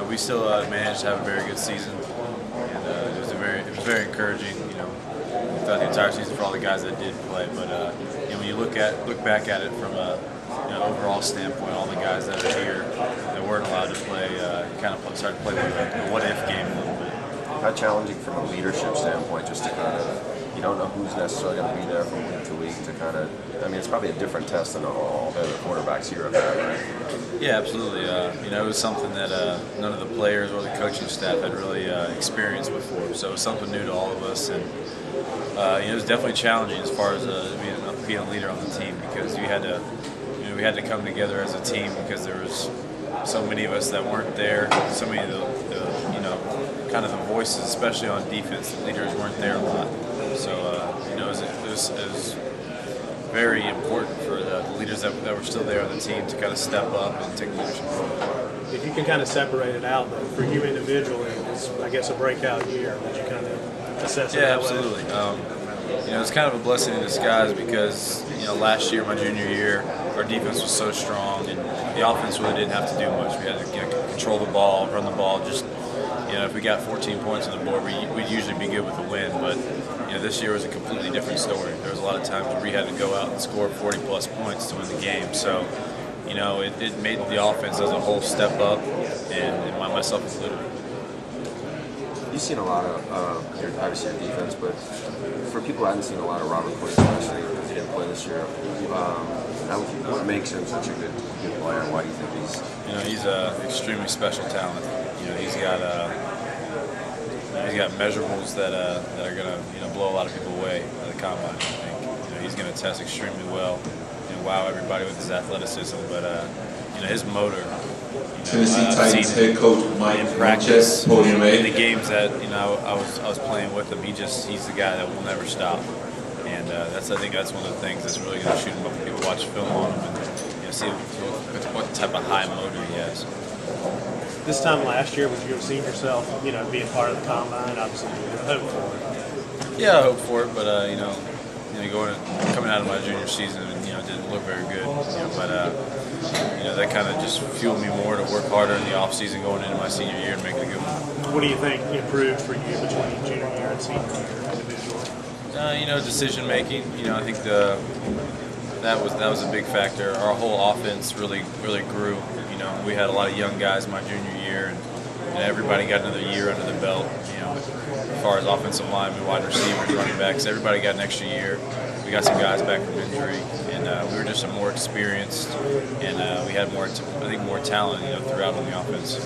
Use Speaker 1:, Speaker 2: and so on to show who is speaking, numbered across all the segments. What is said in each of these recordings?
Speaker 1: we still managed to have a very good season, and it was very encouraging. Throughout the entire season for all the guys that did play. But when you look back at it from a overall standpoint, all the guys that are here that weren't allowed to play kind of started to play the what-if game a little bit.
Speaker 2: How challenging from a leadership standpoint, just to kind of, you don't know who's necessarily going to be there from week to week to kind of, I mean, it's probably a different test than all the other quarterbacks here have had, right?
Speaker 1: Yeah, absolutely. It was something that none of the players or the coaching staff had really experienced before, so it was something new to all of us, and it was definitely challenging as far as being a leader on the team, because we had to come together as a team, because there was so many of us that weren't there, so many of the kind of the voices, especially on defense, the leaders weren't there a lot. So it was very important for the leaders that were still there on the team to kind of step up and take leadership.
Speaker 3: If you can kind of separate it out, though, for you individually, it's, I guess, a breakout year that you kind of assess it.
Speaker 1: Yeah, absolutely. It's kind of a blessing in disguise, because last year, my junior year, our defense was so strong, and the offense really didn't have to do much. We had to control the ball, run the ball. Just if we got 14 points on the board, we'd usually be good with a win. But this year was a completely different story. There was a lot of times where we had to go out and score 40-plus points to win the game. So it made the offense as a whole step up, and myself included.
Speaker 2: You've seen a lot of, obviously, your defense, but for people who haven't seen a lot of Robert Quinn, especially because he didn't play this year, what makes him such a good player? Why do you think
Speaker 1: he's an extremely special talent. He's got measurables that are gonna blow a lot of people away at the combine. I think he's gonna test extremely well, wow everybody with his athleticism, but his motor.
Speaker 4: Tennessee Titans head coach Mike
Speaker 1: in practice,
Speaker 4: podium
Speaker 1: in the games that I was playing with him, he's the guy that will never stop, and I think that's one of the things that's really going to shoot him up when people watch film on him and see what type of high motor he has.
Speaker 3: This time last year, would you have seen yourself, being part of the combine? Obviously, you hope for it.
Speaker 1: Yeah, I hope for it, but coming out of my junior season, didn't look very good. But that kind of just fueled me more to work harder in the off season going into my senior year and make it a good one.
Speaker 3: What do you think improved for you between junior year and senior year individually?
Speaker 1: Decision making. I think that was a big factor. Our whole offense really grew. We had a lot of young guys in my junior year, and everybody got another year under the belt. As far as offensive linemen, wide receivers, running backs, everybody got an extra year. We got some guys back from injury, and we were just more experienced, and we had more talent, throughout on the offense.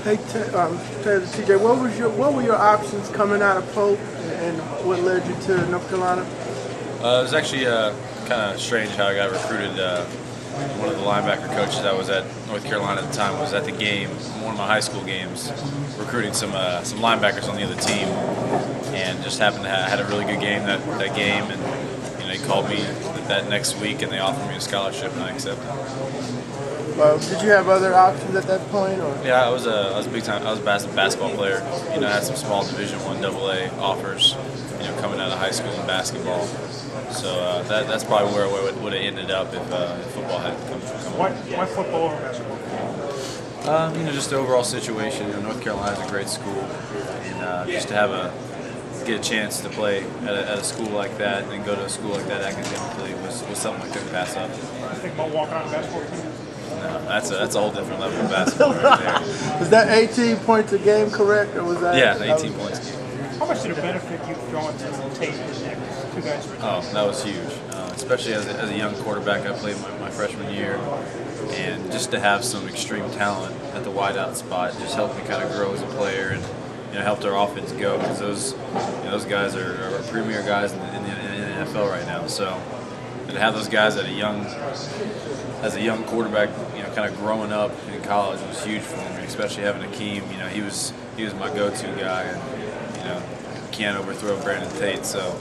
Speaker 5: Hey, TJ, what were your options coming out of Pope, and what led you to North Carolina?
Speaker 1: It was actually kind of strange how I got recruited. One of the linebacker coaches that was at North Carolina at the time was at the game, one of my high school games, recruiting some linebackers on the other team, and just happened to had a really good game that game, and he called me that next week, and they offered me a scholarship, and I accepted.
Speaker 5: Well, did you have other options at that point, or?
Speaker 1: Yeah, I was a big time. I was a basketball player. I had some small Division I AA offers, coming out of high school in basketball. So that's probably where I would have ended up if football had come.
Speaker 3: Why football or basketball?
Speaker 1: Just the overall situation. North Carolina is a great school, and just to get a chance to play at a school like that, and then go to a school like that academically was something I couldn't pass up.
Speaker 3: Think about walking on a basketball team?
Speaker 1: No, that's a whole different level of basketball right there.
Speaker 5: Was that 18 points a game correct, or was that?
Speaker 1: Yeah, 18 points a game.
Speaker 3: How much did it benefit you throwing to Tate and two guys?
Speaker 1: Oh, that was huge. Especially as a young quarterback, I played my freshman year, and just to have some extreme talent at the wideout spot just helped me kind of grow as a player, and helped our offense go, because those guys are premier guys in the NFL right now. So to have those guys as a young quarterback, kind of growing up in college was huge for me, especially having Akeem. He was my go-to guy, and can't overthrow Brandon Tate, so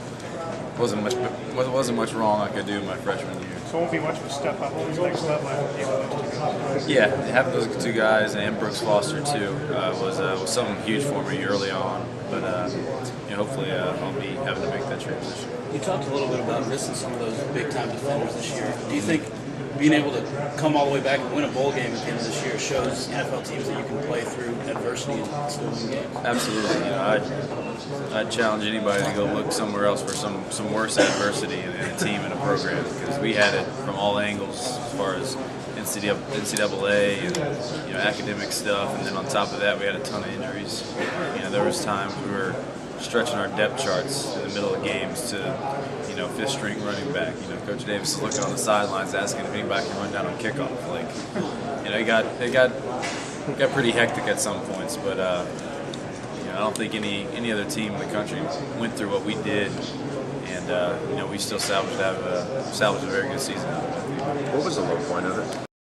Speaker 1: wasn't much wrong I could do in my freshman year.
Speaker 3: So it won't be much of a step up. What was the next level?
Speaker 1: Yeah, having those two guys and Brooks Foster too was something huge for me early on. But hopefully I'll be having to make that transition.
Speaker 6: You talked a little bit about missing some of those big-time defenders this year. Do you think being able to come all the way back and win a bowl game at the end of this year shows NFL teams that you can play through adversity and still win games.
Speaker 1: Absolutely. You know, I'd challenge anybody to go look somewhere else for some worse adversity in a team and a program, because we had it from all angles as far as NCAA and academic stuff, and then on top of that we had a ton of injuries. There was times we were stretching our depth charts in the middle of games to fifth string running back. Coach Davis is looking on the sidelines asking if anybody can run down on kickoff. It got pretty hectic at some points, but I don't think any other team in the country went through what we did, and we still salvaged a very good season out of it.
Speaker 2: What was the low point of it?